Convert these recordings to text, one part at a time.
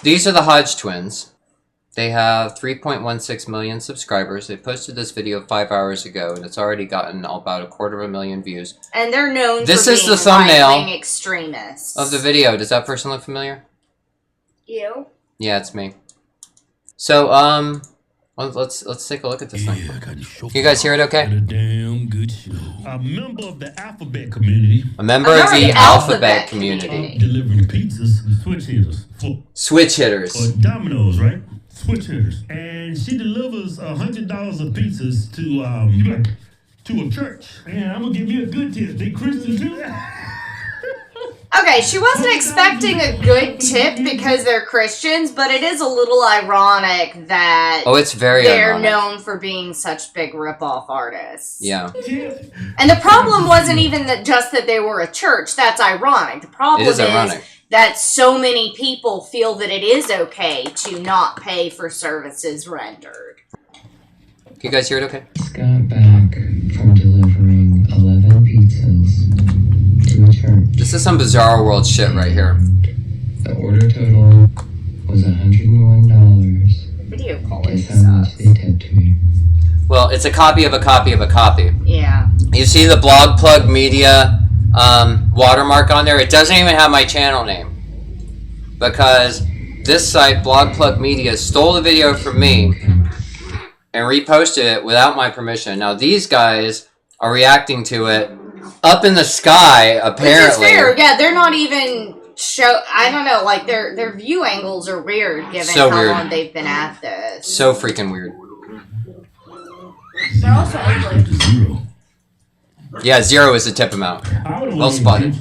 These are the Hodge twins. They have 3.16 million subscribers. They posted this video 5 hours ago, and it's already gotten about 250,000 views. And they're known for this being is the thumbnail right-wing extremists. of the video. Does that person look familiar? You? Yeah, it's me. So, let's take a look at this thing. Can you guys hear it okay? A damn good show. A member of the alphabet community. A member of the alphabet community. Delivering pizzas, switch hitters. Switch hitters. Or Domino's, right? Switch hitters. And she delivers $100 of pizzas to a church. And I'm gonna give you a good tip. They Christian too. Okay, she wasn't expecting a good tip because they're Christians, but it is a little ironic that it's very they're ironic. known for being such big rip-off artists. Yeah. And the problem wasn't even just that they were a church. That's ironic. The problem is that so many people feel that it is okay to not pay for services rendered. Can you guys hear it okay? Just got back from delivering 11 pizzas to a church. This is some bizarre world shit right here. The order total was $101. Video quality Guess how much they tipped me. Well, it's a copy of a copy of a copy. Yeah. You see the Blog Plug Media watermark on there? It doesn't even have my channel name. Because this site, Blog Plug Media, stole the video from me and reposted it without my permission. Now, these guys are reacting to it up in the sky, apparently. Which is fair. Yeah, they're not even I don't know, like their view angles are weird given how long they've been at this. So freaking weird. They're also ugly. Yeah, 0 is the tip amount. Well spotted.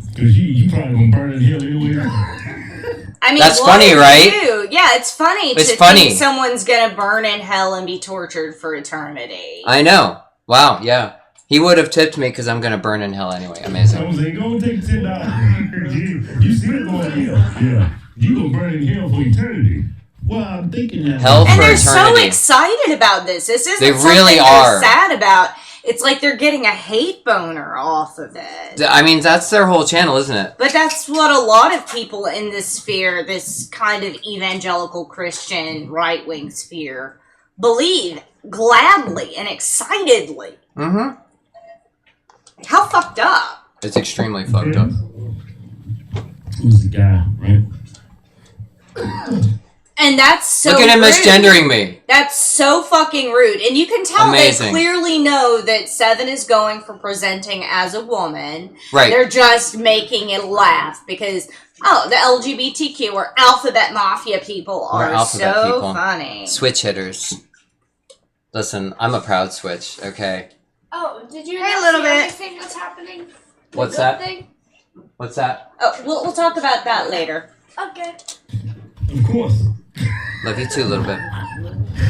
Because you probably gonna burn in hell anyway. I mean, that's funny, right? Yeah, it's funny to think someone's gonna burn in hell and be tortured for eternity. I know. Wow, yeah. He would have tipped me because I'm going to burn in hell anyway. Amazing. I was like, go take $10. You see it going in hell. Yeah. You going to burn in hell for eternity. Well, I'm thinking that. Hell for eternity. And they're so excited about this. This isn't they something really they're sad about. It's like they're getting a hate boner off of it. I mean, that's their whole channel, isn't it? But that's what a lot of people in this sphere, this kind of evangelical Christian right-wing sphere, believe gladly and excitedly. Mm-hmm. How fucked up? It's extremely fucked up. Who's the guy, right? And that's so Look at him rude. misgendering me. That's so fucking rude. And you can tell they clearly know that Seven is going for presenting as a woman. Right. They're just making it laugh because, the LGBTQ or alphabet mafia people are so funny. Switch hitters. Listen, I'm a proud switch, okay? Oh, did you a little bit. everything that's happening? What's that? What's that? Oh, we'll talk about that later. Okay. Of course. Love you too, a little bit.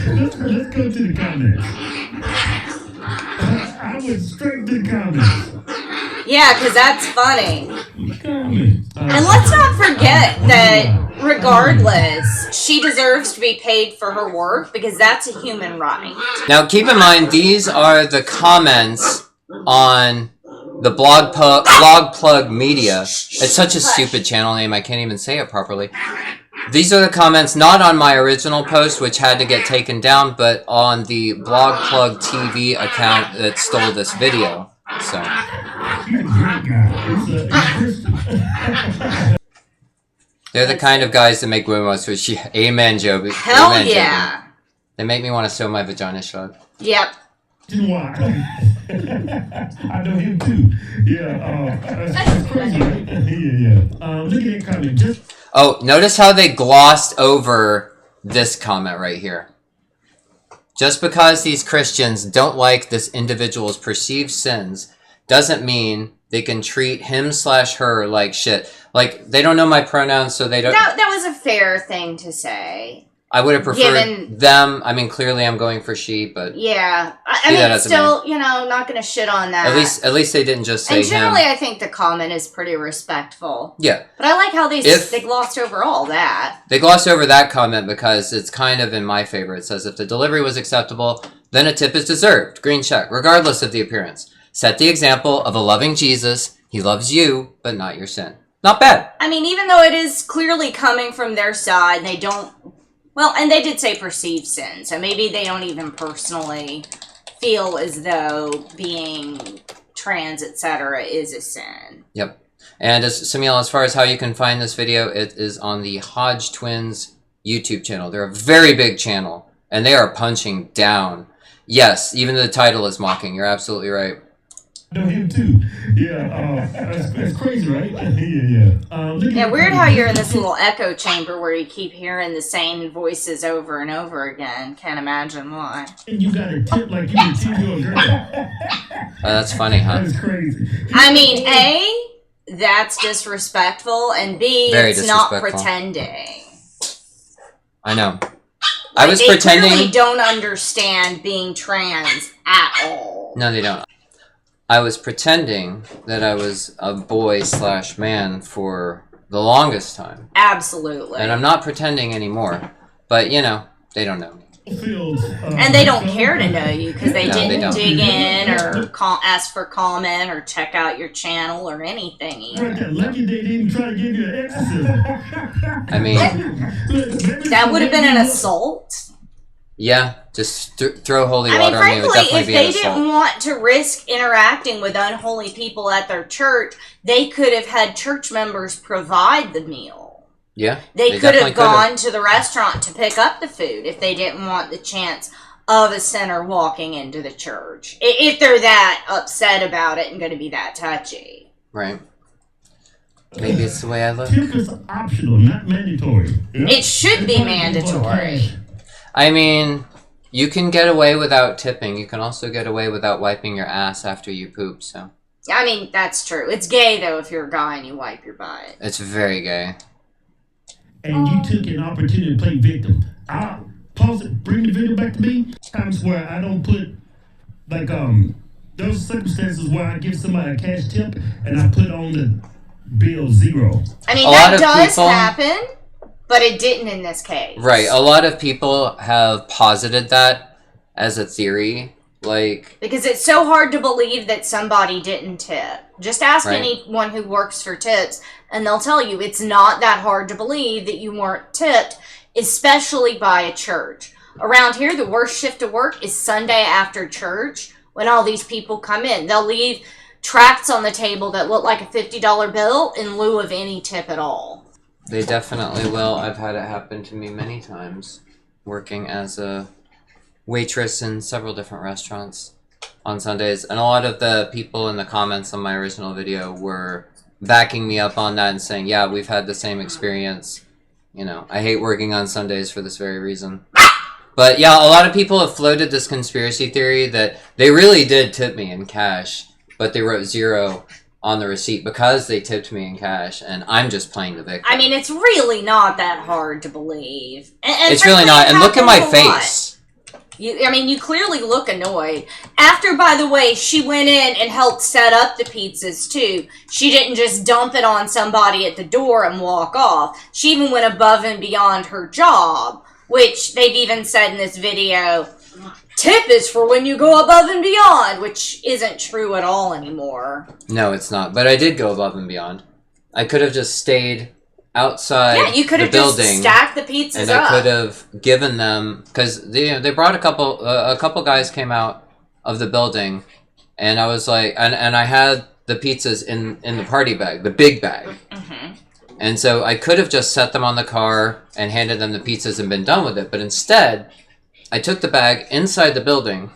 Let's go to the comments. I went straight to the comments. Yeah, because that's funny. Comments. And let's not forget that regardless, she deserves to be paid for her work because that's a human right. Now, keep in mind, these are the comments on the Blog Plug Media. It's such a stupid channel name, I can't even say it properly. These are the comments not on my original post, which had to get taken down, but on the Blog Plug TV account that stole this video. So. They're the kind of guys that make women want to switch. Amen, Joby. Hell Amen, yeah. Joby. They make me want to sew my vagina shut. Yep. Why? I know him too. Yeah, that's crazy, right? Yeah. Look at that comment. Oh, notice how they glossed over this comment right here. Just because these Christians don't like this individual's perceived sins doesn't mean they can treat him/her like shit. Like, they don't know my pronouns, so they don't... That was a fair thing to say. I would have preferred them. I mean, clearly I'm going for she, but... Yeah. I mean, still, not going to shit on that. At least they didn't just say And generally, him. I think the comment is pretty respectful. Yeah. But I like how they glossed over all that. They glossed over that comment because it's kind of in my favor. It says, if the delivery was acceptable, then a tip is deserved. Green check, regardless of the appearance. Set the example of a loving Jesus. He loves you, but not your sin. Not bad. I mean, even though it is clearly coming from their side, they don't... Well, and they did say perceived sin, so maybe they don't even personally feel as though being trans, etc., is a sin. Yep. And Samuel, as far as how you can find this video, it is on the Hodge Twins YouTube channel. They're a very big channel, and they are punching down. Yes, even the title is mocking. You're absolutely right. I know him too. Yeah, that's crazy, right? Yeah, weird how you're in this little echo chamber where you keep hearing the same voices over and over again. Can't imagine why. You got a tip like you would tip your girl. That's funny, huh? That's crazy. I mean, A, that's disrespectful, and B, Very it's not disrespectful. pretending. I know. I was they pretending. clearly don't understand being trans at all. No, they don't. I was pretending that I was a boy/man for the longest time. Absolutely. And I'm not pretending anymore. But, you know, they don't know me. And they don't care to know you because they didn't don't. dig in or ask for comment or check out your channel or anything even. Lucky they didn't try to give you an exorcism. I mean, That would have been an assault. yeah, just throw holy I water mean, on me. It would frankly, definitely if be an they assault. didn't want to risk interacting with unholy people at their church, they could have had church members provide the meal. Yeah, They could definitely have gone to the restaurant to pick up the food if they didn't want the chance of a sinner walking into the church. If they're that upset about it and going to be that touchy. Right. Maybe it's the way I look. Tip is optional, not mandatory. It should be mandatory. I mean, you can get away without tipping. You can also get away without wiping your ass after you poop, so. I mean, that's true. It's gay, though, if you're a guy and you wipe your butt. It's very gay. And you took an opportunity to play victim. I'll pause it, bring the video back to me. Times where I don't put, like, those circumstances where I give somebody a cash tip and I put on the bill 0. I mean, A that lot of does people- happen, but it didn't in this case. Right, a lot of people have posited that as a theory. Like, Because it's so hard to believe that somebody didn't tip. Just ask Right. anyone who works for tips, and they'll tell you it's not that hard to believe that you weren't tipped, especially by a church. Around here, the worst shift of work is Sunday after church when all these people come in. They'll leave tracts on the table that look like a $50 bill in lieu of any tip at all. they definitely will. I've had it happen to me many times, working as a waitress in several different restaurants on Sundays. And a lot of the people in the comments on my original video were backing me up on that and saying, yeah, we've had the same experience. You know, I hate working on Sundays for this very reason. But yeah, a lot of people have floated this conspiracy theory that they really did tip me in cash, but they wrote 0 on the receipt because they tipped me in cash, and I'm just playing the victim. I mean, it's really not that hard to believe. And It's really frankly, not. it And look at my happens a lot. face. You clearly look annoyed. After, by the way, she went in and helped set up the pizzas, too. She didn't just dump it on somebody at the door and walk off. She even went above and beyond her job, which they've even said in this video, tip is for when you go above and beyond, which isn't true at all anymore. No, it's not. But I did go above and beyond. I could have just stayed outside Yeah, you could the have just building, stacked the pizzas and up. I could have given them, because they brought a couple guys came out of the building, and I was like, and I had the pizzas in the party bag, the big bag. Mm-hmm. And so I could have just set them on the car and handed them the pizzas and been done with it. But instead, I took the bag inside the building,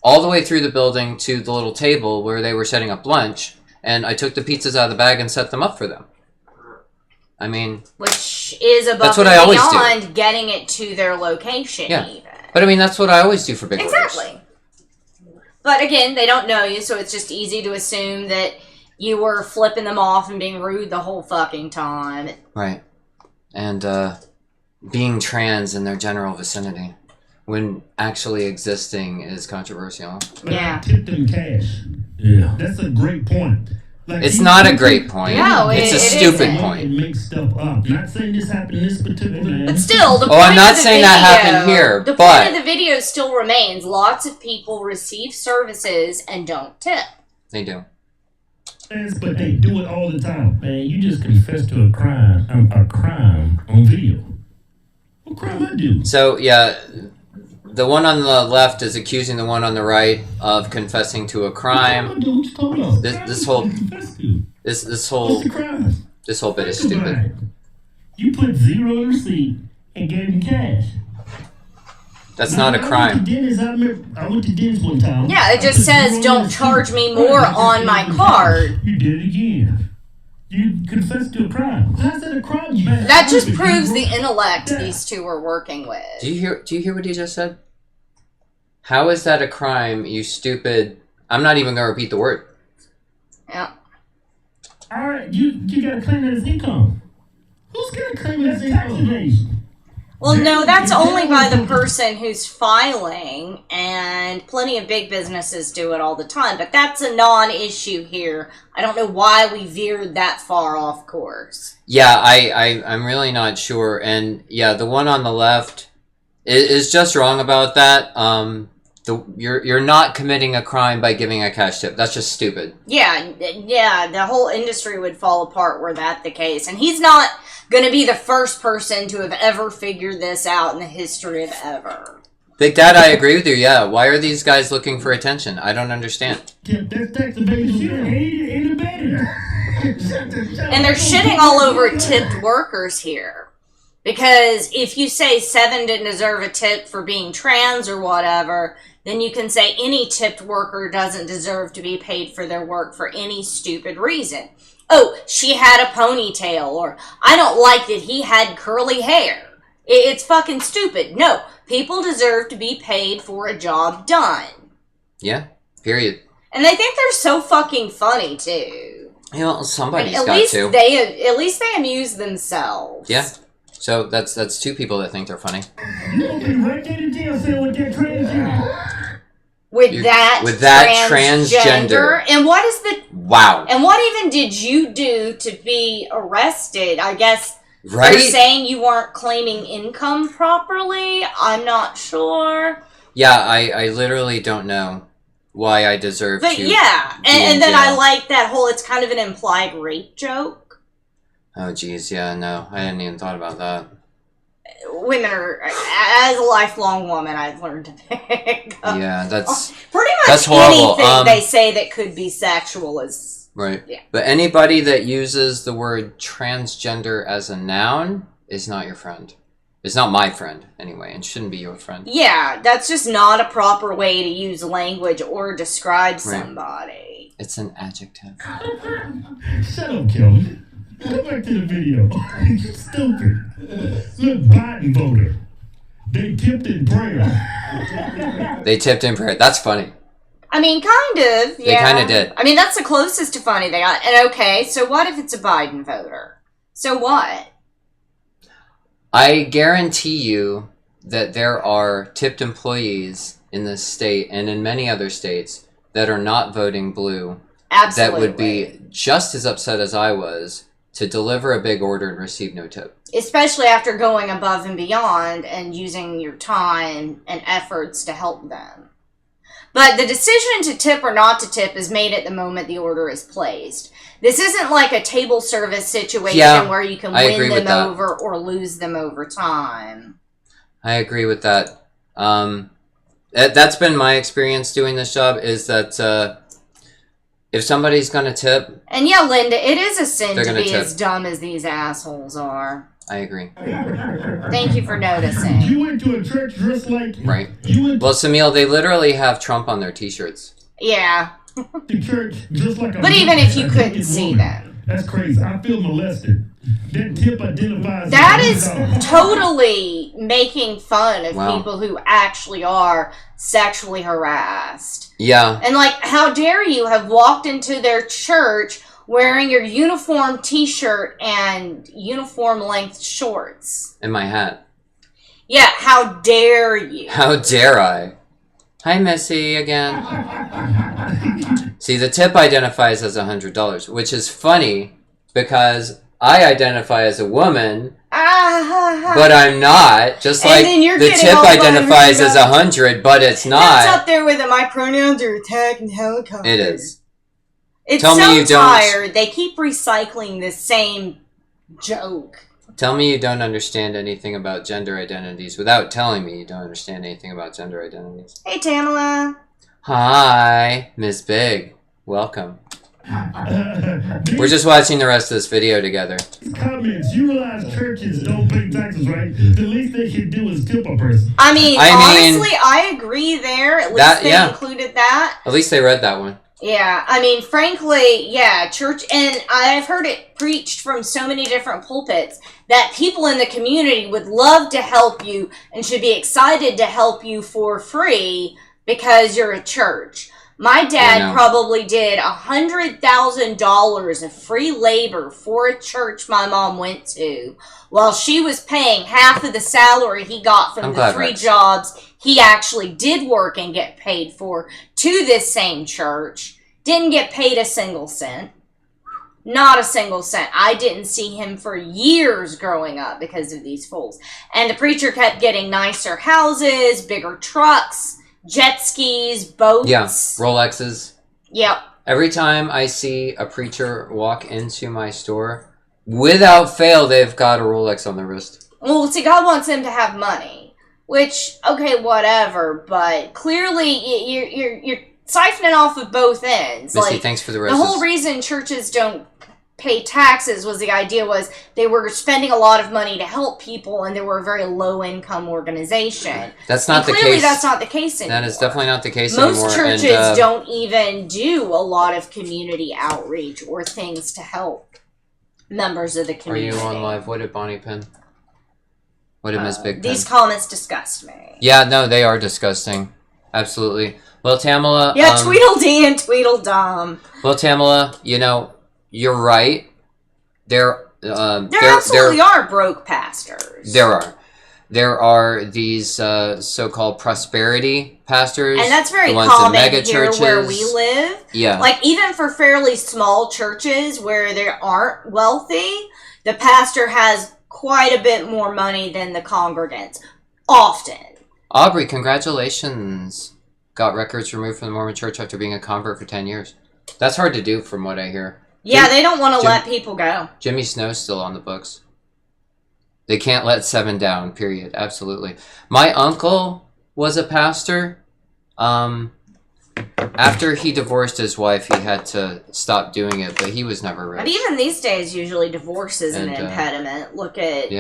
all the way through the building to the little table where they were setting up lunch, and I took the pizzas out of the bag and set them up for them. I mean... Which is above That's what and I always beyond getting it to their location, Yeah. even. But I mean, that's what I always do for big orders. Exactly. But again, they don't know you, so it's just easy to assume that you were flipping them off and being rude the whole fucking time. Right. And being trans in their general vicinity when actually existing is controversial. But Yeah. I tipped them cash. Yeah. That's a great point. Like, It's not a great point. No, it's a it stupid isn't. point. And make stuff up. Not saying this happened in this particular. But still, the Oh, point I'm not of the saying video, that happened here, the but- point of the video still remains. Lots of people receive services and don't tip. They do. But they do it all the time. Man, you just confessed to a crime on video. What crime I do? So, yeah, the one on the left is accusing the one on the right of confessing to a crime. What you talking about? This whole bit is stupid. You put 0 in the receipt and gave him cash. That's not a crime. I went to Dennis one time. Yeah, it just says don't charge me more on my card. You did it again. You confessed to a crime. How's that a crime? That just proves the intellect these two are working with. Do you hear what he just said? How is that a crime, you stupid... I'm not even going to repeat the word. Yeah. Alright, you got to claim that as income. Who's going to claim that as income? Well, no, that's only by the person who's filing, and plenty of big businesses do it all the time, but that's a non-issue here. I don't know why we veered that far off course. Yeah, I'm really not sure, and yeah, the one on the left is just wrong about that. You're not committing a crime by giving a cash tip. That's just stupid. Yeah, the whole industry would fall apart were that the case, and he's not going to be the first person to have ever figured this out in the history of ever. Big Dad, I agree with you, yeah. Why are these guys looking for attention? I don't understand. And they're shitting all over tipped workers here. Because if you say 7 didn't deserve a tip for being trans or whatever, then you can say any tipped worker doesn't deserve to be paid for their work for any stupid reason. Oh, she had a ponytail, or I don't like that he had curly hair. It's fucking stupid. No, people deserve to be paid for a job done. Yeah, period. And they think they're so fucking funny, too. You know, somebody's got to. At least they amuse themselves. Yeah. So that's two people that think they're funny. With that transgender. And what is the... Wow. And what even did you do to be arrested? I guess right? You're saying you weren't claiming income properly? I'm not sure. Yeah, I literally don't know why I deserve to. But yeah, and then I like that whole, it's kind of an implied rape joke. Oh, geez, yeah, no, I hadn't even thought about that. Women are, as a lifelong woman, I've learned to pick up. Yeah, that's pretty much that's horrible. Anything they say that could be sexual is right. Yeah. But anybody that uses the word transgender as a noun is not your friend. It's not my friend, anyway, and shouldn't be your friend. Yeah, that's just not a proper way to use language or describe somebody. It's an adjective. Shut up, Kelvin. Go back to the video. You're stupid. Look, Biden voter. They tipped in prayer. They tipped in prayer. That's funny. I mean, kind of, yeah. They kind of did. I mean, that's the closest to funny they got. And okay, so what if it's a Biden voter? So what? I guarantee you that there are tipped employees in this state and in many other states that are not voting blue. Absolutely. That would be just as upset as I was to deliver a big order and receive no tip. Especially after going above and beyond and using your time and efforts to help them. But the decision to tip or not to tip is made at the moment the order is placed. This isn't like a table service situation where you can win them over or lose them over time. I agree with that. That's been my experience doing this job, is that if somebody's going to tip... And yeah, Linda, it is a sin to be tip. as dumb as these assholes are. I agree. Thank you for noticing. You went to a church dressed like... Right. Well, Samil, they literally have Trump on their t-shirts. Yeah. The church just like a... But even if you couldn't see them. That's crazy. I feel molested. That tip identifies... That is totally making fun of people who actually are sexually harassed. Yeah. And like, how dare you have walked into their church wearing your uniform t-shirt and uniform length shorts. And my hat. Yeah, how dare you? How dare I? Hi, Missy, again. See, the tip identifies as $100, which is funny because I identify as a woman, but I'm not. Just like the tip identifies as 100, but it's not. That's up there with my pronouns are attack and helicopter. It is. It's Tell me so you don't. tired. They keep recycling the same joke. Tell me you don't understand anything about gender identities without telling me you don't understand anything about gender identities. Hey, Tamala. Hi, Miss Big. Welcome. We're just watching the rest of this video together. Comments. You realize churches don't pay taxes, right? The least they can do is tip a person. I mean, honestly, I agree there. At least they included that. At least they read that one. Yeah, I mean, frankly, yeah, church, and I've heard it preached from so many different pulpits that people in the community would love to help you and should be excited to help you for free because you're a church. My dad probably did $100,000 of free labor for a church my mom went to while she was paying half of the salary he got from the 3 jobs he actually did work and get paid for to this same church. Didn't get paid a single cent. Not a single cent. I didn't see him for years growing up because of these fools. And the preacher kept getting nicer houses, bigger trucks, jet skis, boats. Yeah, Rolexes. Yep. Every time I see a preacher walk into my store, without fail, they've got a Rolex on their wrist. Well, see, God wants them to have money. Which, okay, whatever, but clearly you're siphoning off of both ends. Missy, thanks for the roses. The whole reason churches don't pay taxes was the idea was they were spending a lot of money to help people and they were a very low-income organization. That's not the case. Clearly that's not the case anymore. That is definitely not the case anymore. Most churches don't even do a lot of community outreach or things to help members of the community. Are you on live? What did Bonnie pin? What did Miss Big pin? These comments disgust me. Yeah, no, they are disgusting. Absolutely. Well, Tamala... Yeah, Tweedledee and Tweedledum. Well, Tamala, you know, you're right. There absolutely are broke pastors. There are these so-called prosperity pastors. And that's very the ones common in mega here churches. where we live. Yeah. Like, even for fairly small churches where they aren't wealthy, the pastor has quite a bit more money than the congregants. Often. Aubrey, congratulations. Got records removed from the Mormon Church after being a convert for 10 years. That's hard to do from what I hear. Yeah, they don't want to let people go. Jimmy Snow's still on the books. They can't let 7 down, period. Absolutely. My uncle was a pastor. After he divorced his wife, he had to stop doing it, but he was never rich. But even these days, usually divorce is an impediment. Look at,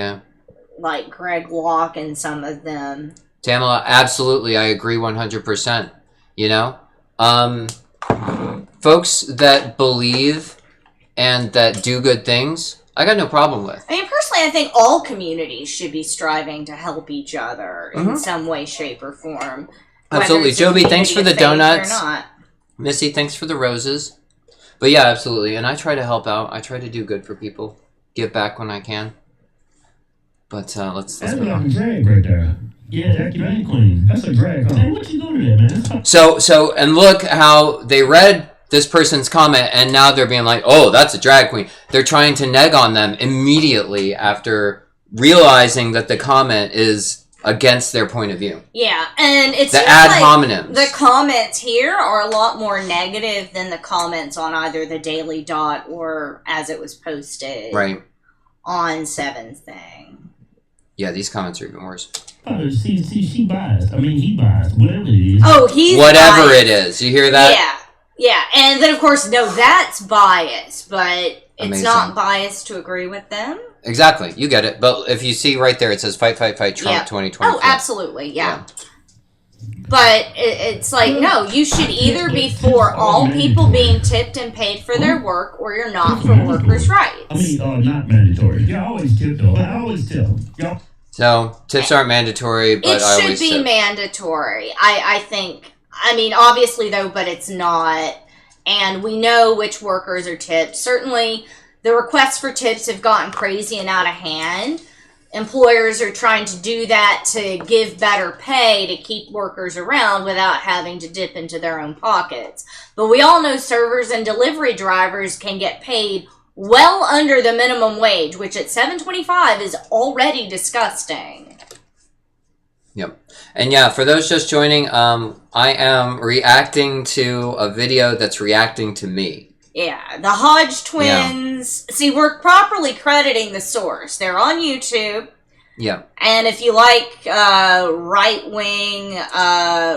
like, Greg Locke and some of them. Tamala, absolutely, I agree 100%. You know? Folks that believe and that do good things, I got no problem with. I mean, personally, I think all communities should be striving to help each other in some way, shape, or form. Absolutely. Joby, thanks for the donuts. Missy, thanks for the roses. But yeah, absolutely. And I try to help out. I try to do good for people. Give back when I can. But let's that's like a drag right there. Yeah, that's drag queen. That's a drag. Man, what you doing there, man? So, and look how they read this person's comment, and now they're being like, oh, that's a drag queen. They're trying to neg on them immediately after realizing that the comment is against their point of view. Yeah, and it's the ad hominems. The comments here are a lot more negative than the comments on either the Daily Dot or as it was posted on 7's thing. Yeah, these comments are even worse. Oh, she biased. I mean, he biased. Whatever it is. Oh, he's whatever biased. It is. You hear that? Yeah, and then of course, no, that's bias, but it's Amazing. not bias to agree with them. Exactly, you get it. But if you see right there, it says fight, fight, fight, Trump 2024. Oh, absolutely, yeah. But it's like, no, you should either be for all people being tipped and paid for their work, or you're not for workers' rights. I mean, not mandatory. You always tip though. I always tip. Yep. So, tips aren't mandatory, but I always It should be mandatory. I think. I mean, obviously, though, but it's not. And we know which workers are tipped. Certainly, the requests for tips have gotten crazy and out of hand. Employers are trying to do that to give better pay to keep workers around without having to dip into their own pockets. But we all know servers and delivery drivers can get paid well under the minimum wage, which at $7.25 is already disgusting. Yep. And yeah, for those just joining, I am reacting to a video that's reacting to me. Yeah, the Hodge twins. Yeah. See, we're properly crediting the source. They're on YouTube. Yeah. And if you like right-wing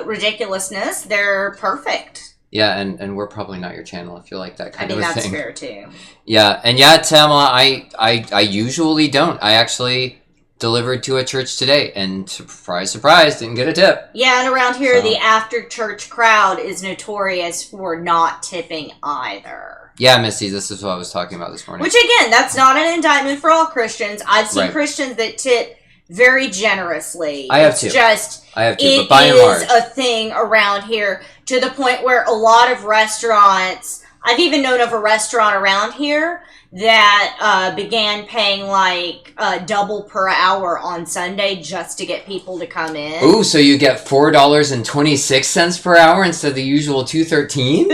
ridiculousness, they're perfect. Yeah, and we're probably not your channel if you like that kind of a thing. That's fair, too. Yeah, and yeah, Tamala, I usually don't. I actually delivered to a church today, and surprise, surprise, didn't get a tip. Yeah, and around here, the after-church crowd is notorious for not tipping either. Yeah, Misty, this is what I was talking about this morning. Which, again, that's not an indictment for all Christians. I've seen Christians that tip very generously. I have too. But by and large, it is a thing around here to the point where a lot of restaurants, I've even known of a restaurant around here that began paying like double per hour on Sunday just to get people to come in. Ooh, so you get $4.26 per hour instead of the usual $2.13?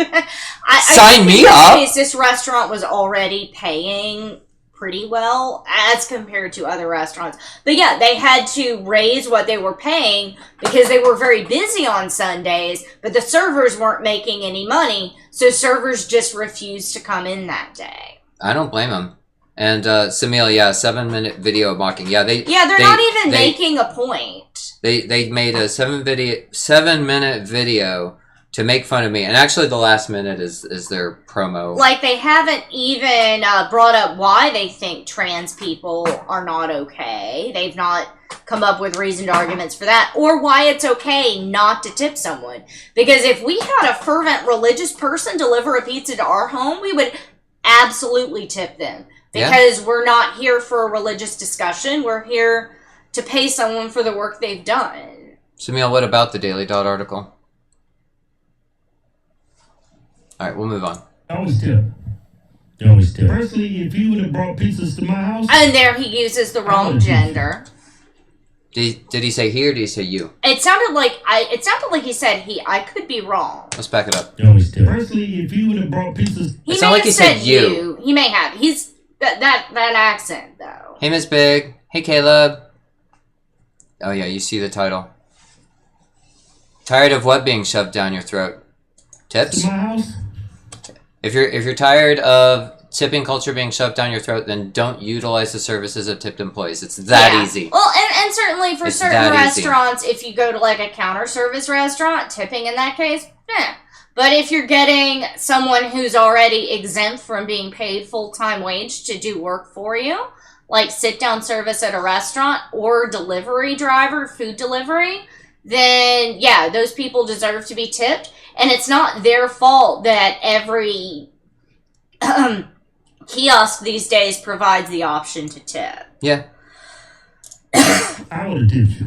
Sign me up! This restaurant was already paying pretty well as compared to other restaurants. But yeah, they had to raise what they were paying because they were very busy on Sundays, but the servers weren't making any money, so servers just refused to come in that day. I don't blame them. And Samil, 7-minute video mocking. Yeah, they're not even making a point. They made a 7-minute video to make fun of me, and actually the last minute is their promo. Like, they haven't even brought up why they think trans people are not okay. They've not come up with reasoned arguments for that, or why it's okay not to tip someone. Because if we had a fervent religious person deliver a pizza to our home, we would absolutely tip them. Because we're not here for a religious discussion. We're here to pay someone for the work they've done. Samil, what about the Daily Dot article? Alright, we'll move on. Always tip. Always tip. Personally, if you would have brought pizzas to my house... And there he uses the wrong gender. Did he say he or did he say you? It sounded like he said he. I could be wrong. Let's back it up. Always tip. Personally, if you would have brought pizzas... It sounded like he said you. He may have. He's... That accent, though. Hey, Miss Big. Hey, Caleb. Oh, yeah, you see the title. Tired of what being shoved down your throat? Tips? To my house? If you're tired of tipping culture being shoved down your throat, then don't utilize the services of tipped employees. It's that easy. Well, and certainly for certain restaurants, if you go to like a counter service restaurant, tipping in that case, But if you're getting someone who's already exempt from being paid full-time wage to do work for you, like sit-down service at a restaurant or delivery driver, food delivery, then yeah, those people deserve to be tipped. And it's not their fault that every kiosk these days provides the option to tip. Yeah. I would have tipped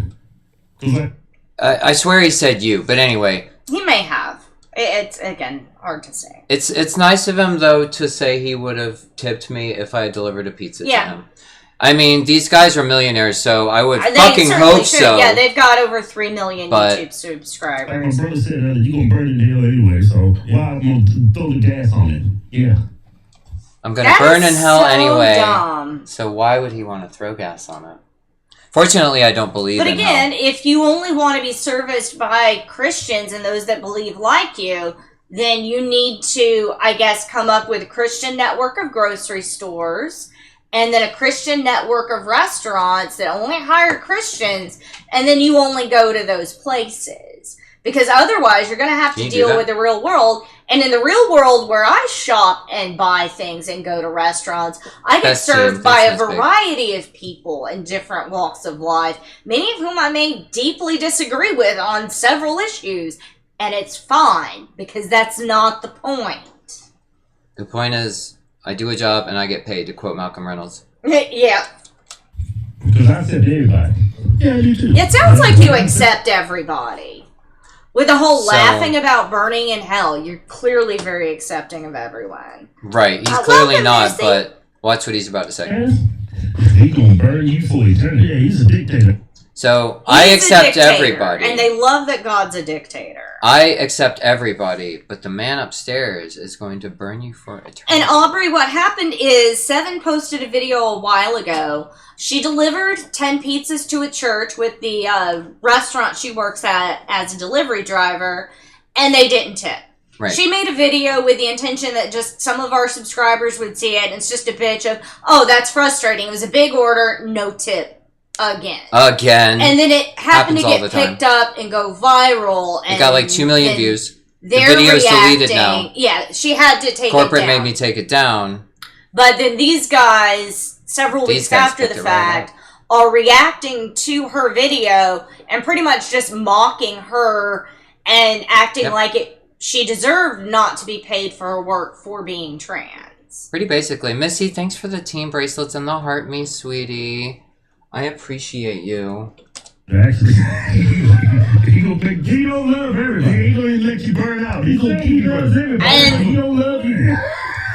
you. I swear he said you, but anyway. He may have. It's, again, hard to say. It's nice of him, though, to say he would have tipped me if I had delivered a pizza to him. I mean, these guys are millionaires, so I would fucking hope so. Yeah, they've got over 3 million YouTube subscribers. Like my brother said earlier, you're going to burn in hell anyway, so why I'm going to throw the gas on it? Yeah. I'm going to burn in hell anyway. Dumb. So why would he want to throw gas on it? Fortunately, I don't believe in hell. But again, if you only want to be serviced by Christians and those that believe like you, then you need to, I guess, come up with a Christian network of grocery stores and then a Christian network of restaurants that only hire Christians, and then you only go to those places. Because otherwise, you're going to have to deal with the real world. And in the real world where I shop and buy things and go to restaurants, I get served by a variety of people in different walks of life, many of whom I may deeply disagree with on several issues. And it's fine, because that's not the point. The point is, I do a job and I get paid, to quote Malcolm Reynolds. Yeah. Because I said to everybody. Yeah, I do too. It sounds like you accept everybody. With the whole laughing about burning in hell, you're clearly very accepting of everyone. Right, he's clearly not, but watch what he's about to say. He's gonna burn you for eternity. Yeah, he's a dictator. So, I accept everybody. And they love that God's a dictator. I accept everybody, but the man upstairs is going to burn you for eternity. And Aubrey, what happened is, Seven posted a video a while ago. She delivered 10 pizzas to a church with the restaurant she works at as a delivery driver, and they didn't tip. Right. She made a video with the intention that just some of our subscribers would see it, and it's just a bitch of, oh, that's frustrating. It was a big order, no tip. Again. And then it happened to get picked up and go viral. And it got like 2 million views. The they're video's reacting. deleted now. Yeah, she had to take Corporate it down. made me take it down. But then these guys, several weeks after the fact, are reacting to her video and pretty much just mocking her and acting like she deserved not to be paid for her work for being trans. Pretty basically. Missy, thanks for the team bracelets and the heart me, sweetie. I appreciate you. Actually, he don't love everybody. He don't even let you burn out. He loves everybody. And he don't love you.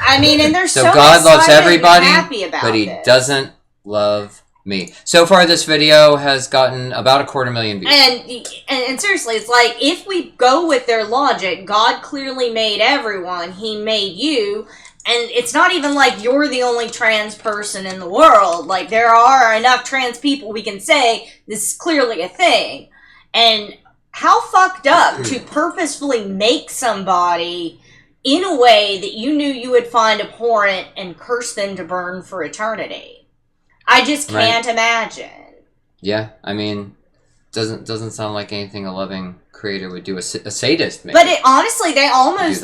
I mean, and there's so God loves everybody, happy about but he this. doesn't love me. So far, this video has gotten about 250,000 views. And seriously, it's like, if we go with their logic, God clearly made everyone. He made you. And it's not even like you're the only trans person in the world. Like, there are enough trans people we can say this is clearly a thing. And how fucked up to purposefully make somebody in a way that you knew you would find abhorrent and curse them to burn for eternity. I just can't imagine. Yeah, I mean, doesn't sound like anything a loving creator would do. A sadist, maybe. But honestly, they almost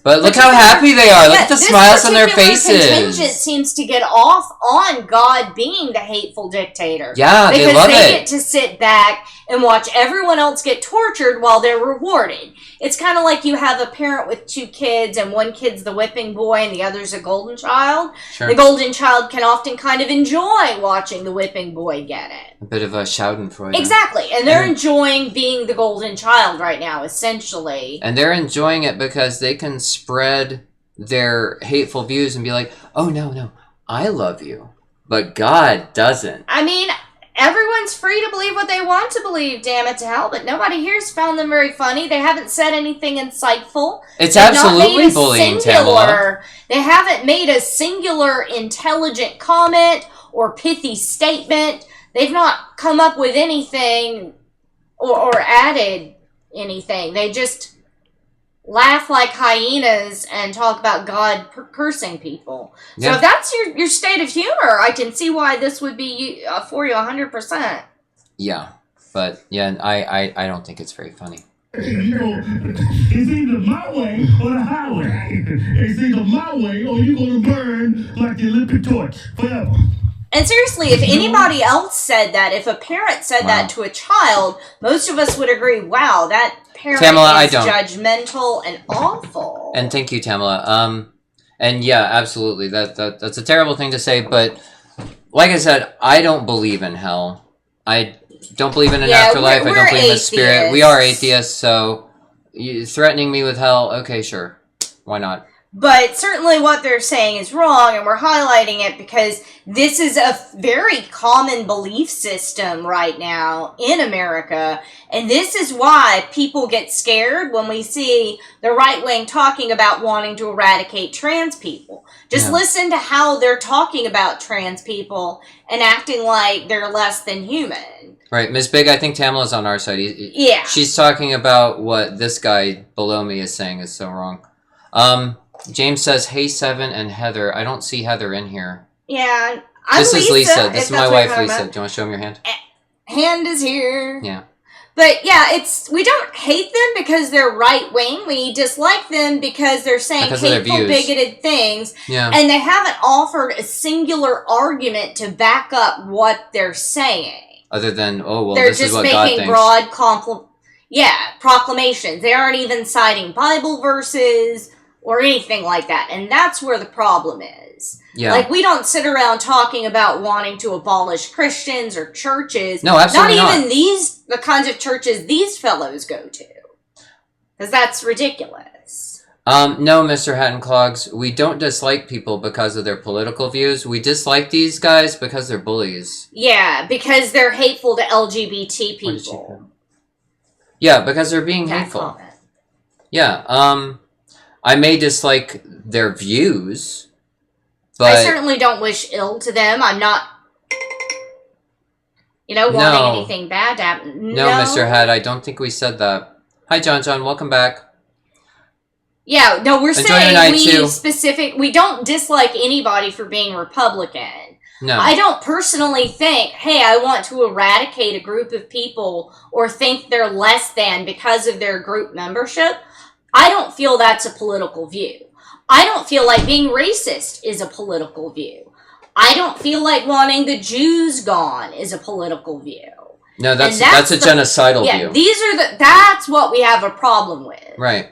But look how happy they are. Look at the smiles on their faces. Contingent seems to get off on God being the hateful dictator. Yeah, they love it. Because they get to sit back and watch everyone else get tortured while they're rewarded. It's kind of like you have a parent with 2 kids, and one kid's the whipping boy and the other's a golden child. Sure. The golden child can often kind of enjoy watching the whipping boy get it. A bit of a schadenfreude. Exactly. And they're enjoying being the golden child right now, essentially. And they're enjoying it because they can spread their hateful views and be like, oh, no, I love you. But God doesn't. I mean, everyone's free to believe what they want to believe, damn it to hell, but nobody here's found them very funny. They haven't said anything insightful. It's absolutely bullying, Tamala. They haven't made a singular intelligent comment or pithy statement. They've not come up with anything or added anything. They just laugh like hyenas and talk about God cursing people. So if that's your state of humor, I can see why this would be for you 100%. Yeah, but yeah, I don't think it's very funny. You know, it's either my way or the highway. It's either my way or you're gonna burn like the Olympic torch forever. And seriously, if anybody else said that, if a parent said that to a child, most of us would agree, wow, that parent is judgmental and awful. And thank you, Tamala. And yeah, absolutely. That's a terrible thing to say, but like I said, I don't believe in hell. I don't believe in an afterlife. I don't believe in a spirit. We are atheists, so you threatening me with hell, okay, sure. Why not? But certainly what they're saying is wrong, and we're highlighting it because this is a very common belief system right now in America, and this is why people get scared when we see the right wing talking about wanting to eradicate trans people. Just listen to how they're talking about trans people and acting like they're less than human. Right, Ms. Big, I think Tamala's on our side. Yeah. She's talking about what this guy below me is saying is so wrong. James says, hey, Seven and Heather. I don't see Heather in here. Yeah, This is Lisa. This is my wife, Lisa. Do you want to show me your hand? Hand is here. Yeah. But yeah, we don't hate them because they're right wing. We dislike them because they're saying hateful, bigoted things. Yeah. And they haven't offered a singular argument to back up what they're saying. Other than, oh, well, they're this is what God thinks. They're just making broad proclamations. They aren't even citing Bible verses or anything like that. And that's where the problem is. Yeah. Like, we don't sit around talking about wanting to abolish Christians or churches. No, absolutely not. Not even the kinds of churches these fellows go to. Because that's ridiculous. No, Mr. Hatton Clogs, we don't dislike people because of their political views. We dislike these guys because they're bullies. Yeah, because they're hateful to LGBT people. Yeah, because they're being hateful. Comment. Yeah, I may dislike their views, but I certainly don't wish ill to them. I'm not, wanting anything bad to happen. No, Mr. Hat, I don't think we said that. Hi, John. Welcome back. Yeah, no, we're Enjoy your night, too. we don't dislike anybody for being Republican. No. I don't personally think, hey, I want to eradicate a group of people or think they're less than because of their group membership. I don't feel that's a political view. I don't feel like being racist is a political view. I don't feel like wanting the Jews gone is a political view. No, that's a genocidal view. That's what we have a problem with. Right.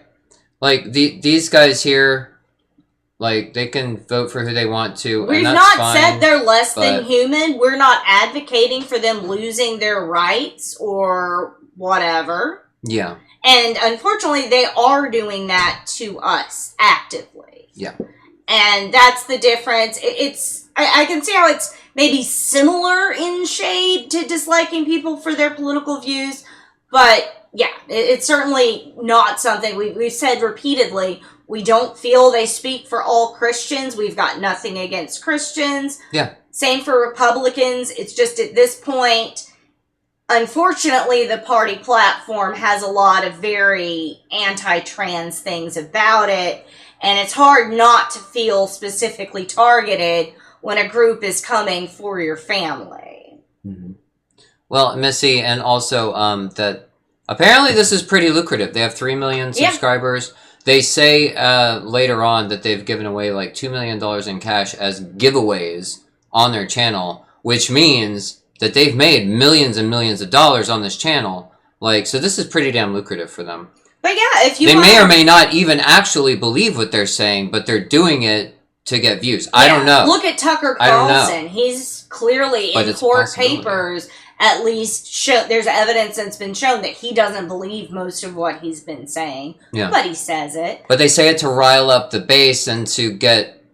Like, these guys here, like, they can vote for who they want to. We've not said they're less than human. We're not advocating for them losing their rights or whatever. Yeah. And unfortunately, they are doing that to us actively. Yeah. And that's the difference. I can see how it's maybe similar in shade to disliking people for their political views, but yeah, it's certainly not something we've said repeatedly. We don't feel they speak for all Christians. We've got nothing against Christians. Yeah. Same for Republicans. It's just at this point, unfortunately, the party platform has a lot of very anti-trans things about it, and it's hard not to feel specifically targeted when a group is coming for your family. Mm-hmm. Well, Missy, and also that apparently this is pretty lucrative. They have 3 million subscribers. Yeah. They say later on that they've given away like $2 million in cash as giveaways on their channel, which means that they've made millions and millions of dollars on this channel. Like, so this is pretty damn lucrative for them. But yeah, if you They may or may not even actually believe what they're saying, but they're doing it to get views. Yeah, I don't know. Look at Tucker Carlson. He's clearly in court papers. At least there's evidence that's been shown that he doesn't believe most of what he's been saying. Yeah. But he says it. But they say it to rile up the base and to get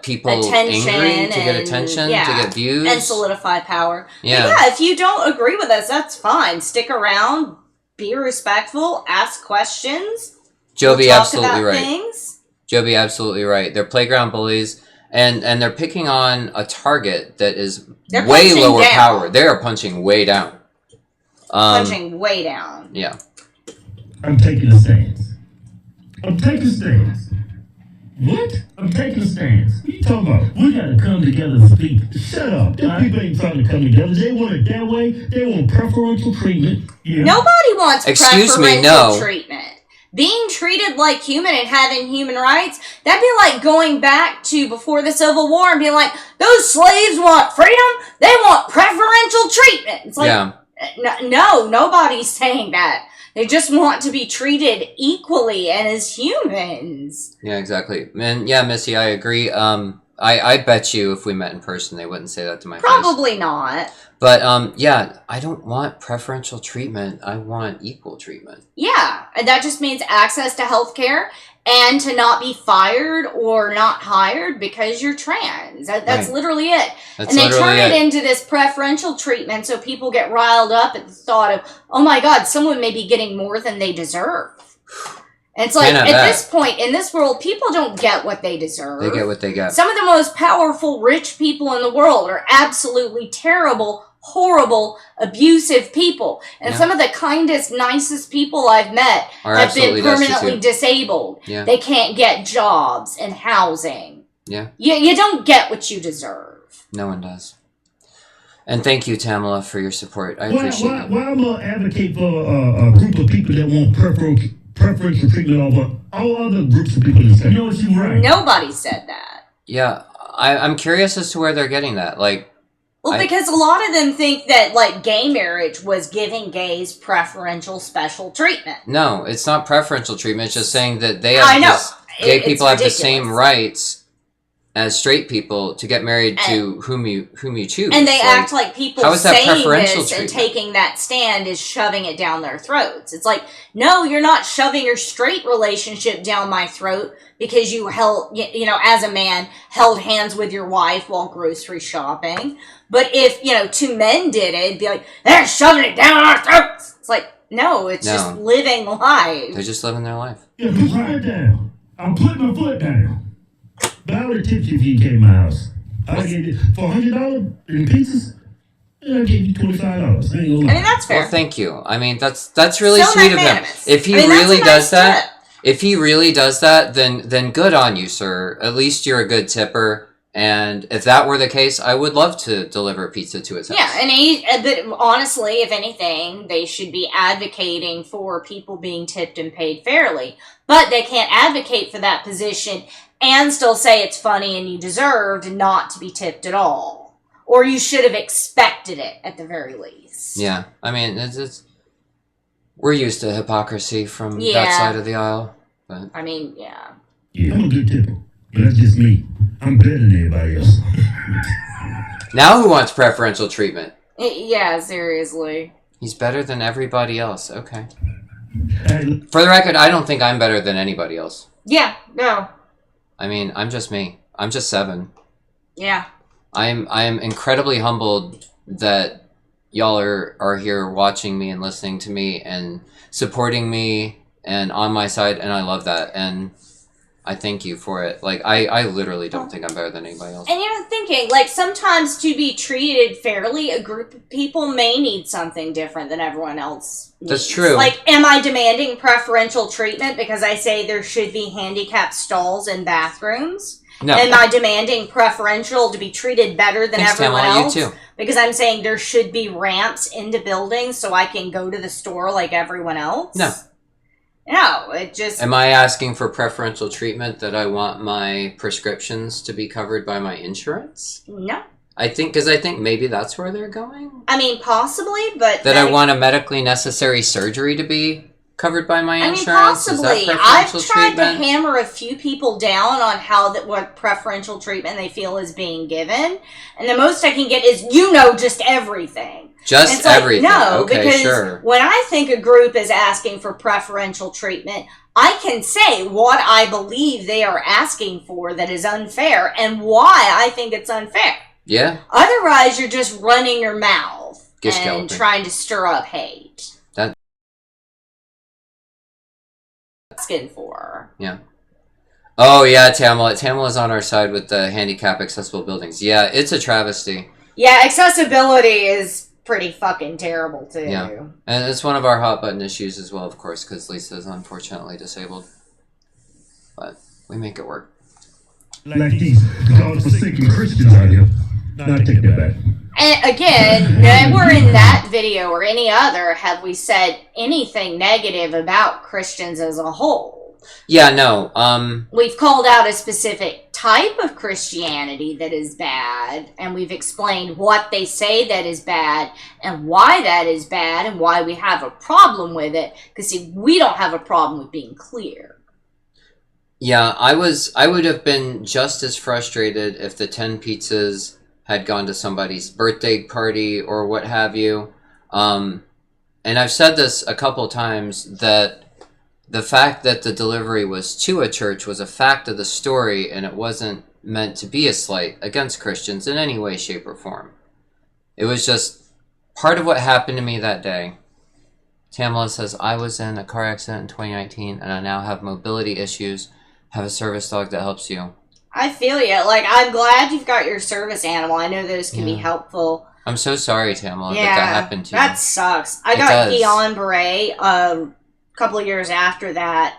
people attention angry, to get attention, to get views. And solidify power. Yeah. But yeah, if you don't agree with us, that's fine. Stick around, be respectful, ask questions. Joby, absolutely right. Things. Joby, absolutely right. They're playground bullies. And they're picking on a target that is way lower power. They are punching way down. Punching way down. Yeah. I'm taking a stance. What? I'm taking a stance. What you talking about? We gotta come together and speak. Shut up. Them people ain't trying to come together. They want it that way. They want preferential treatment. Yeah. Nobody wants preferential treatment. Being treated like human and having human rights, that'd be like going back to before the Civil War and being like, those slaves want freedom, they want preferential treatment. It's like, no, nobody's saying that. They just want to be treated equally and as humans. Yeah, exactly. And yeah, Missy, I agree. I bet you if we met in person, they wouldn't say that to my face. Probably not. But, yeah, I don't want preferential treatment. I want equal treatment. Yeah, and that just means access to healthcare and to not be fired or not hired because you're trans. That's literally it. And they turn it into this preferential treatment so people get riled up at the thought of, oh my God, someone may be getting more than they deserve. And it's like, at this point, in this world, people don't get what they deserve. They get what they get. Some of the most powerful, rich people in the world are absolutely terrible, horrible, abusive people. And some of the kindest, nicest people I've met have been permanently disabled. Yeah. They can't get jobs and housing. Yeah. You don't get what you deserve. No one does. And thank you, Tamala, for your support. I appreciate it. Why am I advocate for a group of people that want preferential treatment over all other groups of people in this country? You know what you're right. Nobody said that. Yeah. I'm curious as to where they're getting that. Like, well, because a lot of them think that, like, gay marriage was giving gays preferential special treatment. No, it's not preferential treatment. It's just saying that they have gay people have the same rights as straight people to get married to whom you choose. And they act like people saying this and taking that stand is shoving it down their throats. It's like, no, you're not shoving your straight relationship down my throat because you held, as a man, held hands with your wife while grocery shopping. But if, two men did it, it'd be like, they're shoving it down our throats. It's like, no, it's just living life. They're just living their life. Yeah, put your foot down. I'm putting my foot down. But I would have tipped you if you came to my house. I gave you for $100 in pizzas. I gave you $25. I mean, that's fair. Well, thank you. I mean, that's really sweet of him. If he really does that, If he really does that, then good on you, sir. At least you're a good tipper. And if that were the case, I would love to deliver pizza to his house. Yeah, but honestly, if anything, they should be advocating for people being tipped and paid fairly. But they can't advocate for that position and still say it's funny and you deserved not to be tipped at all. Or you should have expected it at the very least. Yeah, I mean, we're used to hypocrisy from that side of the aisle. But I mean, yeah. Yeah, I'm a good tipper, but that's just me. I'm better than everybody else. Now who wants preferential treatment? Yeah, seriously. He's better than everybody else. Okay. For the record, I don't think I'm better than anybody else. Yeah, no. I mean, I'm just me. I'm just 7. Yeah. I am incredibly humbled that y'all are here watching me and listening to me and supporting me and on my side, and I love that. And I thank you for it. Like, I literally don't think I'm better than anybody else. And you're thinking, like, sometimes to be treated fairly, a group of people may need something different than everyone else needs. That's true. Like, am I demanding preferential treatment because I say there should be handicapped stalls in bathrooms? No. Am I demanding preferential to be treated better than everyone else? You too. Because I'm saying there should be ramps into buildings so I can go to the store like everyone else? No. No, it just... Am I asking for preferential treatment that I want my prescriptions to be covered by my insurance? No. Because I think maybe that's where they're going. I mean, possibly, but... That I want a medically necessary surgery to be covered by my insurance? I mean, possibly. Is that preferential I've tried treatment? to hammer a few people down on what preferential treatment they feel is being given. And the most I can get is, just everything. Just everything. No, okay, because sure. when I think a group is asking for preferential treatment, I can say what I believe they are asking for that is unfair and why I think it's unfair. Yeah. Otherwise, you're just running your mouth Gish-galloping. and trying to stir up hate. That. Asking for. Yeah. Oh, yeah, Tamala. Tamala's on our side with the handicap accessible buildings. Yeah, it's a travesty. Yeah, accessibility is pretty fucking terrible, too. Yeah. And it's one of our hot button issues as well, of course, because Lisa is unfortunately disabled. But we make it work. Like these God-forsaken Christians out here. No, I take that back. And again, never in that video or any other have we said anything negative about Christians as a whole. Yeah, no. We've called out a specific type of Christianity that is bad, and we've explained what they say that is bad, and why that is bad, and why we have a problem with it. Because, see, we don't have a problem with being clear. Yeah, I would have been just as frustrated if the 10 pizzas had gone to somebody's birthday party or what have you. And I've said this a couple times, that the fact that the delivery was to a church was a fact of the story, and it wasn't meant to be a slight against Christians in any way, shape, or form. It was just part of what happened to me that day. Tamala says, I was in a car accident in 2019, and I now have mobility issues, have a service dog that helps you. I feel you. Like, I'm glad you've got your service animal. I know those can be helpful. I'm so sorry, Tamala, that happened to you. That sucks. I got Guillain-Barré couple of years after that.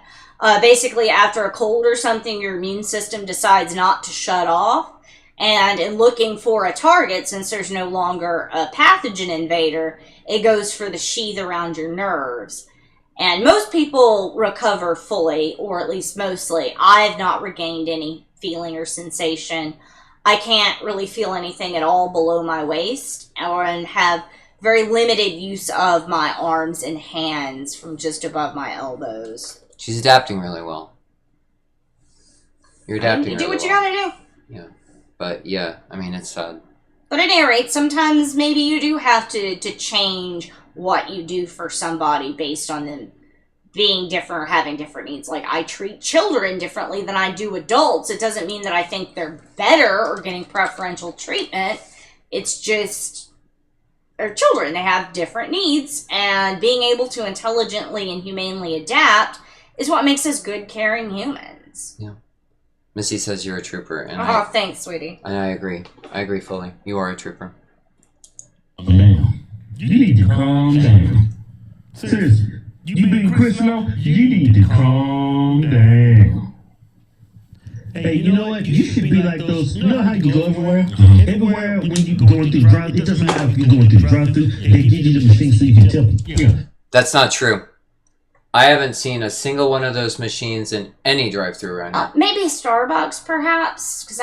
Basically, after a cold or something, your immune system decides not to shut off. And in looking for a target, since there's no longer a pathogen invader, it goes for the sheath around your nerves. And most people recover fully, or at least mostly. I've not regained any feeling or sensation. I can't really feel anything at all below my waist, and have very limited use of my arms and hands from just above my elbows. She's adapting really well. You're adapting You do really what you well. gotta do. Yeah. But yeah, I mean, it's sad. But at any rate, sometimes maybe you do have to change what you do for somebody based on them being different or having different needs. Like, I treat children differently than I do adults. It doesn't mean that I think they're better or getting preferential treatment. It's just... they're children. They have different needs, and being able to intelligently and humanely adapt is what makes us good, caring humans. Yeah. Missy says you're a trooper, and thanks, sweetie. And I agree. I agree fully. You are a trooper. Man, you need to calm down. Seriously, You being Christian, you need to calm down. Hey, you know what? You should be like those. You know how you go everywhere? Everywhere when you going through drive, it doesn't matter if you're going through drive-through. They give you the machine so you can tell them. Yeah. That's not true. I haven't seen a single one of those machines in any drive-through around here. Maybe Starbucks, perhaps, because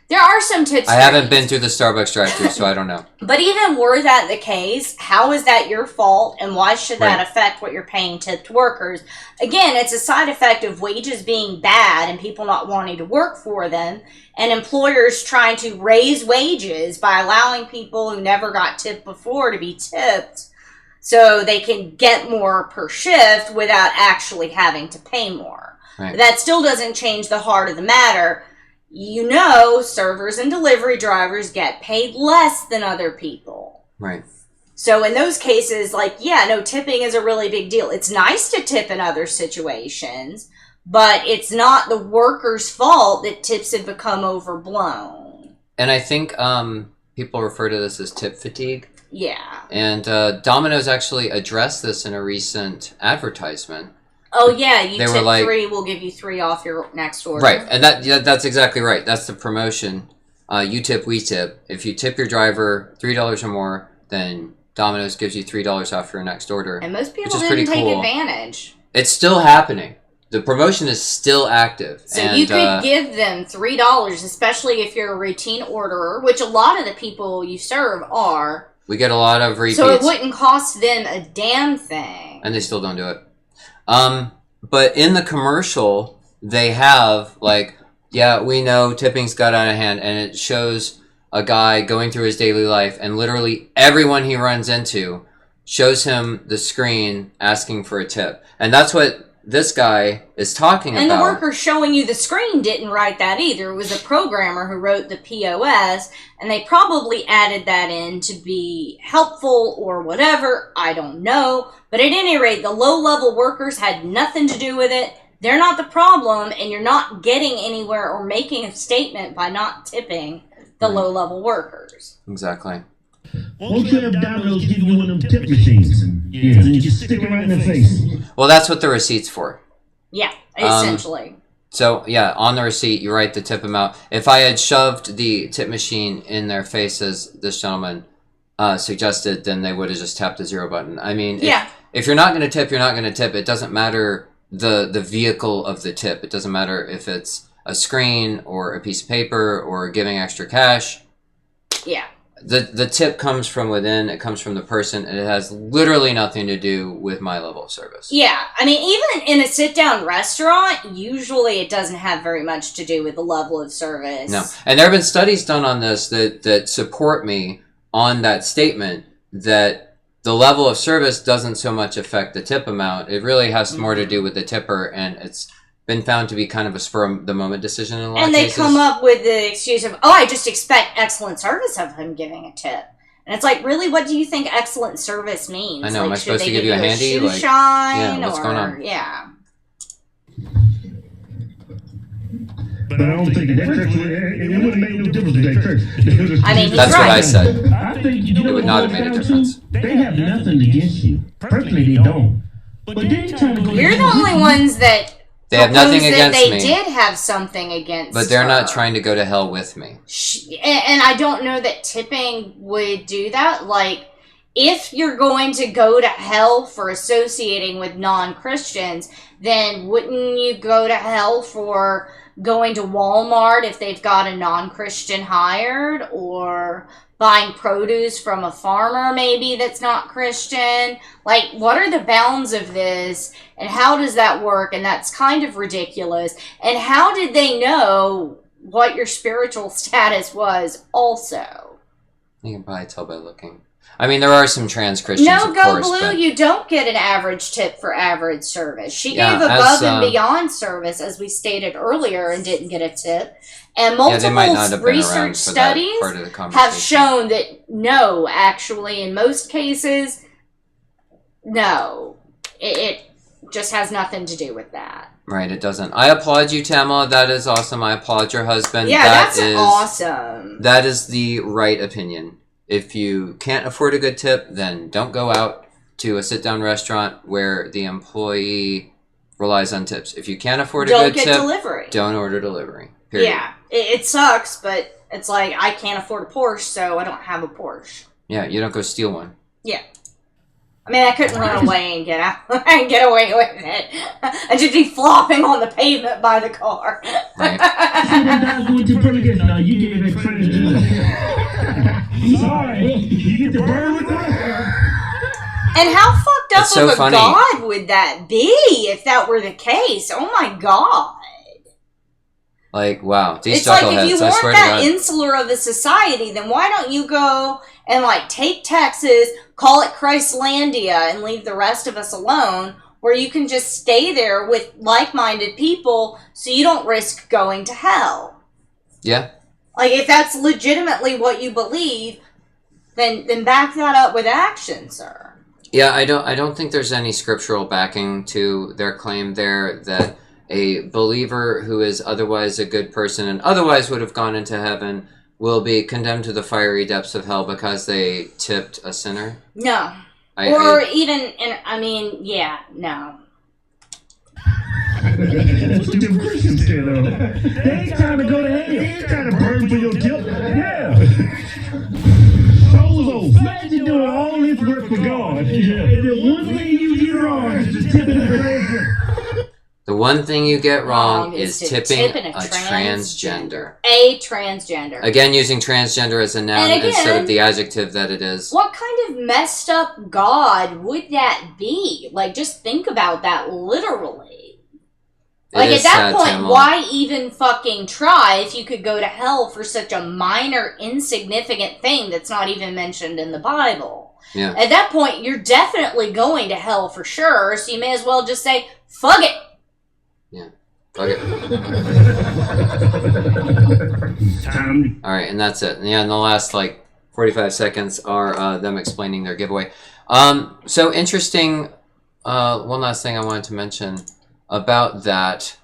there are some tips. I haven't been through the Starbucks drive-through, so I don't know. But even were that the case, how is that your fault, and why should that affect what you're paying tipped workers? Again, it's a side effect of wages being bad and people not wanting to work for them, and employers trying to raise wages by allowing people who never got tipped before to be tipped so they can get more per shift without actually having to pay more. Right. That still doesn't change the heart of the matter. You know, servers and delivery drivers get paid less than other people. Right. So in those cases, tipping is a really big deal. It's nice to tip in other situations, but it's not the worker's fault that tips have become overblown. And I think people refer to this as tip fatigue. Yeah. And Domino's actually addressed this in a recent advertisement. Oh, yeah, you tip tip 3, we'll give you 3 off your next order. Right, and that's exactly right. That's the promotion. You tip, we tip. If you tip your driver $3 or more, then Domino's gives you $3 off your next order. And most people didn't take advantage. It's still happening. The promotion is still active. So you could give them $3, especially if you're a routine orderer, which a lot of the people you serve are. We get a lot of repeats. So it wouldn't cost them a damn thing. And they still don't do it. But in the commercial, they have, we know tipping's got out of hand, and it shows a guy going through his daily life, and literally everyone he runs into shows him the screen asking for a tip. And that's what this guy is talking about. And the worker showing you the screen didn't write that either. It was a programmer who wrote the POS, and they probably added that in to be helpful or whatever. I don't know. But at any rate, the low-level workers had nothing to do with it. They're not the problem, and you're not getting anywhere or making a statement by not tipping the low-level workers. Exactly. Won't you have Domino's give you one of them tip machines? Yeah, and you just stick it right in their face. Well, that's what the receipt's for. Yeah, essentially. So, yeah, on the receipt, you write the tip amount. If I had shoved the tip machine in their face, as this gentleman suggested, then they would have just tapped the 0 button. I mean, if you're not going to tip, you're not going to tip. It doesn't matter the vehicle of the tip. It doesn't matter if it's a screen or a piece of paper or giving extra cash. Yeah. The tip comes from within. It comes from the person, and it has literally nothing to do with my level of service. Yeah. I mean, even in a sit-down restaurant, usually it doesn't have very much to do with the level of service. No. And there have been studies done on this that support me on that statement that the level of service doesn't so much affect the tip amount. It really has more to do with the tipper, and it's been found to be kind of a spur-of-the-moment decision in a lot of cases. And they come up with the excuse of, I just expect excellent service of him giving a tip. And it's like, really, what do you think excellent service means? I know, am I supposed to give you a handy? Shoe shine? What's going on? Yeah. But I don't think that church it wouldn't make no difference to that church. I mean, that's what I said. I think it would not have made a difference. They have nothing against you. Personally, they don't. But they're trying to go. We're the only ones that they have nothing against me. They me. did have something against but they're her. not trying to go to hell with me. And I don't know that tipping would do that. Like, if you're going to go to hell for associating with non-Christians, then wouldn't you go to hell for going to Walmart if they've got a non-Christian hired, or buying produce from a farmer maybe that's not Christian? Like, what are the bounds of this, and how does that work? And that's kind of ridiculous. And how did they know what your spiritual status was also? You can probably tell by looking. I mean, there are some trans Christians, No, of Go course, Blue, but you don't get an average tip for average service. She Yeah, gave above as, and beyond service, as we stated earlier, and didn't get a tip. And multiple they might not have been around research for that studies part of the have conversation. shown that no, actually, in most cases, no. It just has nothing to do with that. Right, it doesn't. I applaud you, Tamala. That is awesome. I applaud your husband. Yeah, That that's awesome. That is the right opinion. If you can't afford a good tip, then don't go out to a sit-down restaurant where the employee relies on tips. If you can't afford a Don't good get tip, delivery. don't order delivery. Period. Yeah, it sucks, but it's like I can't afford a Porsche, so I don't have a Porsche. Yeah, you don't go steal one. Yeah. I mean, I couldn't run away and get out and get away with it. I'd just be flopping on the pavement by the car. Right. No, you get it Sorry, you get the bird with that. And how fucked up It's so of a funny. god would that be if that were the case? Oh my god. Like, wow. These It's like if chuckleheads, you I weren't swear to that God. insular of a society, then why don't you go and like take Texas, call it Christlandia, and leave the rest of us alone, where you can just stay there with like-minded people so you don't risk going to hell. Yeah. Like, if that's legitimately what you believe, then back that up with action, sir. Yeah, I don't think there's any scriptural backing to their claim there that a believer who is otherwise a good person and otherwise would have gone into heaven will be condemned to the fiery depths of hell because they tipped a sinner. No. No. Ain't trying to go to hell. They ain't trying to burn for your guilt. Yeah. Solo. Imagine doing all this work for God. Yeah. And the one thing you get wrong is just tipping the The one thing you get wrong is to tipping tip a transgender. A transgender. Again, using transgender as a noun And again, instead of the adjective that it is. What kind of messed up God would that be? Like, just think about that literally. Like, It at is that sad, point, Tamala. why even fucking try if you could go to hell for such a minor, insignificant thing that's not even mentioned in the Bible? Yeah. At that point, you're definitely going to hell for sure, so you may as well just say, fuck it. Yeah. Okay. Alright, and that's it. Yeah, and the last, 45 seconds are them explaining their giveaway. So interesting, one last thing I wanted to mention about that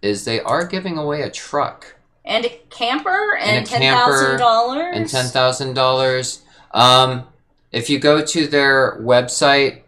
is they are giving away a truck. And a camper and $10,000. $10,000. And $10,000. If you go to their website,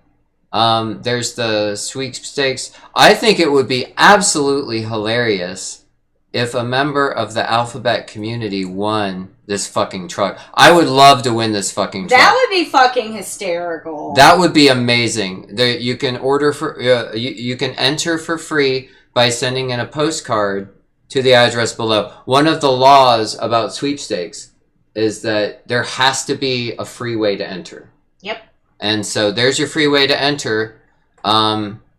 there's the sweepstakes. I think it would be absolutely hilarious if a member of the alphabet community won this fucking truck. I would love to win this fucking truck. That would be fucking hysterical. That would be amazing. You can order for you can enter for free by sending in a postcard to the address below. One of the laws about sweepstakes is that there has to be a free way to enter. Yep. And so there's your free way to enter.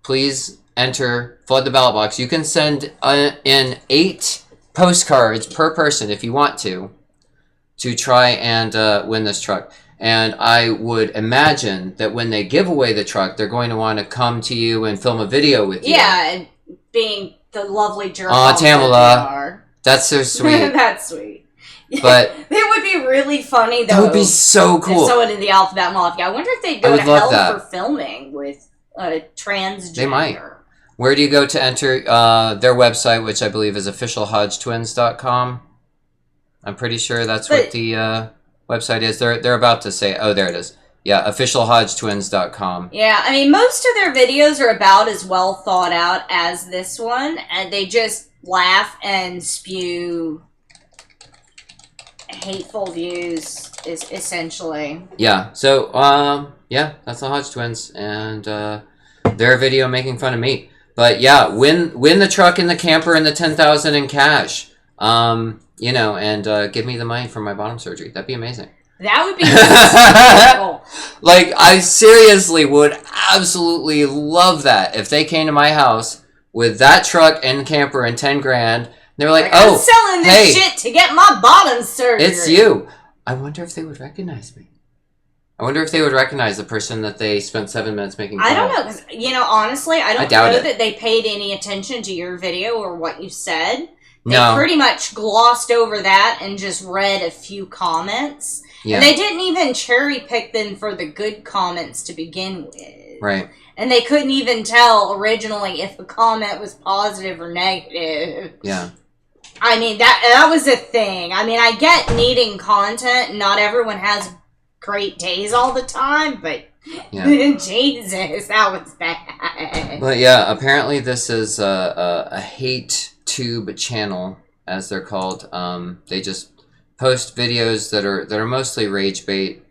Please enter, flood the ballot box. You can send in 8 postcards per person if you want to try and win this truck. And I would imagine that when they give away the truck, they're going to want to come to you and film a video with you. Yeah, and being the lovely jerk. Aw, Tamala. That's so sweet. That's sweet. But it would be really funny, though. That would be so cool. If someone in the Alphabet Mafia. I wonder if they'd go to hell for filming with a transgender. They might. Where do you go to enter their website, which I believe is officialhodgetwins.com? I'm pretty sure that's what the website is. They're about to say, oh, there it is. Yeah, officialhodgetwins.com. Yeah, I mean, most of their videos are about as well thought out as this one, and they just laugh and spew hateful views, is essentially. Yeah, so, yeah, that's the Hodge Twins, and their video making fun of me. But yeah, win the truck and the camper and the $10,000 in cash. And give me the money for my bottom surgery. That'd be amazing. That would be hysterical. I seriously would absolutely love that if they came to my house with that truck and camper and $10,000. They were like, oh, I'm selling this shit to get my bottom surgery. It's you. I wonder if they would recognize me. I wonder if they would recognize the person that they spent 7 minutes making fun of. I don't know, because, honestly, I don't know that they paid any attention to your video or what you said. They No. pretty much glossed over that and just read a few comments. Yeah. And they didn't even cherry pick them for the good comments to begin with. Right. And they couldn't even tell originally if a comment was positive or negative. Yeah. I mean, that was a thing. I mean, I get needing content. Not everyone has great days all the time, but Yeah. Jesus, that was bad. But yeah, apparently this is a hate tube channel, as they're called. They just post videos that are mostly rage bait.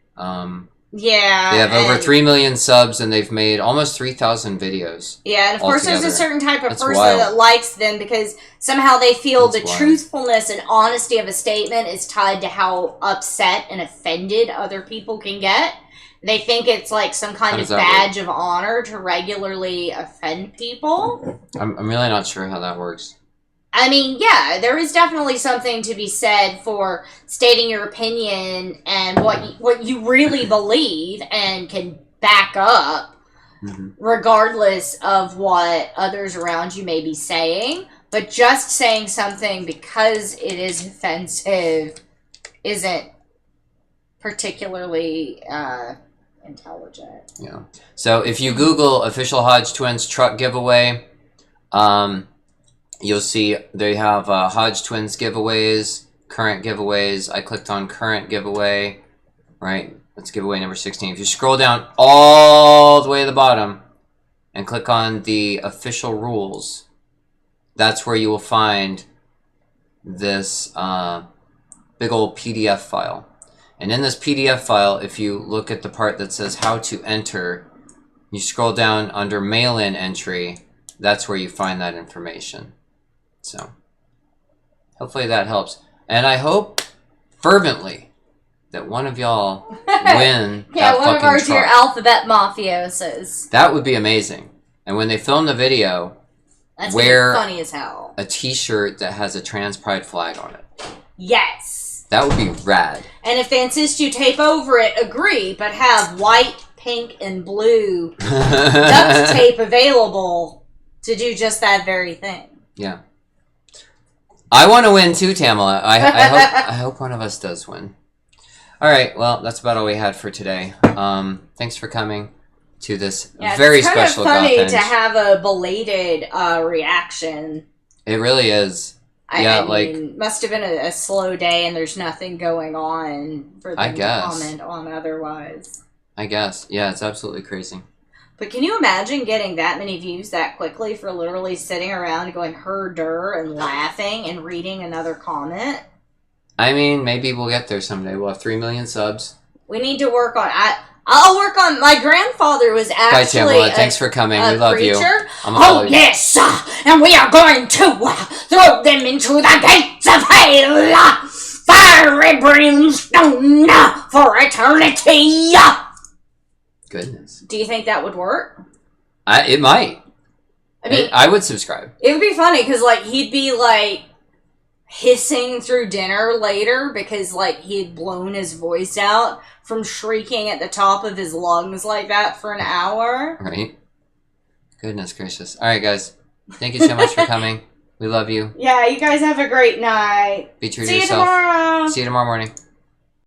Yeah. They have over 3 million subs, and they've made almost 3,000 videos. Yeah, and of course there's a altogether. certain type of That's person wild. that likes them because somehow they feel That's the wild. truthfulness and honesty of a statement is tied to how upset and offended other people can get. They think it's like some kind How of does that badge of honor to regularly offend people. I'm really not sure how that works. I mean, yeah, there is definitely something to be said for stating your opinion and what you really believe and can back up, regardless of what others around you may be saying. But just saying something because it is offensive isn't particularly intelligent. Yeah. So if you Google official Hodge Twins truck giveaway, you'll see they have Hodge Twins giveaways, current giveaways. I clicked on current giveaway, right? That's giveaway number 16. If you scroll down all the way to the bottom and click on the official rules, that's where you will find this big old PDF file. And in this PDF file, if you look at the part that says how to enter, you scroll down under mail-in entry, that's where you find that information. So, hopefully that helps. And I hope fervently that one of y'all win Yeah, that one of fucking our truck. dear alphabet mafioses. That would be amazing. And when they film the video, That's Wear- funny as hell. a t-shirt that has a trans pride flag on it. Yes. That would be rad. And if they insist you tape over it, agree, but have white, pink, and blue duct tape available to do just that very thing. Yeah. I want to win too, Tamala. I hope one of us does win. All right. Well, that's about all we had for today. Thanks for coming to this very special It's kind of funny Gothhenge. to have a belated reaction. It really is. I mean, must have been a slow day, and there's nothing going on for them to comment on otherwise. I guess. Yeah, it's absolutely crazy. But can you imagine getting that many views that quickly for literally sitting around going her-der and laughing and reading another comment? I mean, maybe we'll get there someday. We'll have 3 million subs. We need to work on... I'll work on... My grandfather was actually... Bye, Tamala. Thanks for coming. We love you. I'm gonna Oh, follow you. yes! And we are going to throw them into the gates of hell! Fiery brimstone for eternity! Goodness. Do you think that would work? It might. I mean, I would subscribe. it would be funny because, like, he'd be, like, hissing through dinner later because, like, he had blown his voice out from shrieking at the top of his lungs like that for an hour. Right? Goodness gracious. All right, guys. Thank you so much for coming. We love you. Yeah, you guys have a great night. Be true to See you yourself. tomorrow. See you tomorrow morning.